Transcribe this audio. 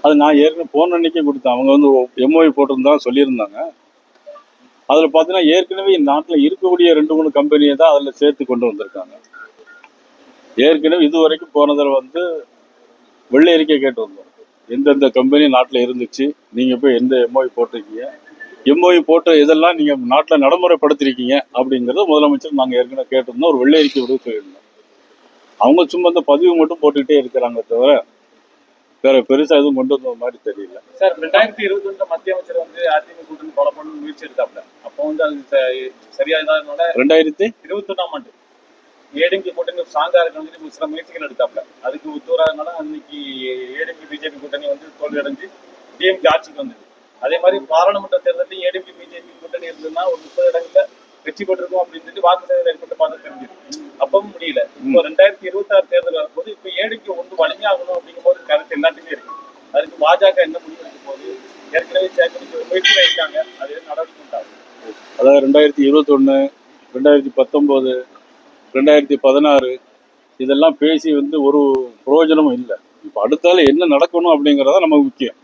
அது நான் ஏற்கனவே போன அன்னைக்கே கொடுத்தேன். அவங்க வந்து எம்ஓஐ போட்டிருந்தா சொல்லியிருந்தாங்க. அதில் பார்த்தீங்கன்னா ஏற்கனவே நாட்டில் இருக்கக்கூடிய 2-3 கம்பெனியை தான் அதில் சேர்த்து கொண்டு வந்திருக்காங்க. ஏற்கனவே இது வரைக்கும் போனதில் வந்து வெள்ளை அறிக்கை கேட்டு வந்தோம். எந்தெந்த கம்பெனி நாட்டில் இருந்துச்சு, நீங்கள் போய் எந்த எம்ஓஐ போட்டிருக்கீங்க, எம்ஓஐ போட்ட இதெல்லாம் நீங்கள் நாட்டில் நடைமுறைப்படுத்திருக்கீங்க அப்படிங்கிறத முதலமைச்சர் நாங்கள் ஏற்கனவே கேட்டிருந்தோம். ஒரு வெள்ளை அறிக்கை விட சொல்லியிருந்தோம். அவங்க சும்மா இந்த பதிவு மட்டும் போட்டுக்கிட்டே இருக்கிறாங்க தவிர வேற பெருசா எதுவும் கொண்டு வந்த மாதிரி தெரியல. சார் 2021 மத்திய அமைச்சர் வந்து அதிமுக கூட்டணி ஃபாலோ பண்ண முயற்சி எடுத்தாப்ல. அப்போ வந்து அது சரியா இல்லாதனால 2021 ஆண்டு ஏடிஎம்கே கூட்டணி ஸ்ட்ராங்கா இருக்கணும் சில முயற்சிகள் எடுத்தாப்ல. அதுக்கு ஒத்துவராதனால அன்னைக்கு ஏடிஎம்கே பிஜேபி கூட்டணி வந்து தோல்வி அடைஞ்சு டிஎம்கே ஆட்சிக்கு வந்தது. அதே மாதிரி பாராளுமன்ற தேர்தலையும் ஏடிஎம்கே பிஜேபி கூட்டணி இருந்ததுன்னா ஒரு 30 இடங்கள்ல வெற்றி பெற்றிருக்கும் அப்படின்னு சொல்லி வாக்கு சதவீதம் ஏற்பட்டு பார்த்து தெரிஞ்சது. அப்பவும் முடியல. இப்போ 2026 தேர்தல் வரும்போது இப்போ ஏடிஎம்கே ஒன்று வலிமையாகணும் அப்படிங்கும் போது கருத்து எல்லாத்தையுமே இருக்கு. அதுக்கு பாஜக என்ன முடிவு எடுக்கும் போது ஏற்கனவே முயற்சியில் இருக்காங்க. அது நடவடிக்கை உண்டாகும். அதாவது 2021, 2019, 2016 இதெல்லாம் பேசி வந்து ஒரு பிரயோஜனமும் இல்லை. இப்போ அடுத்தால என்ன நடக்கணும் அப்படிங்கிறதா நமக்கு முக்கியம்.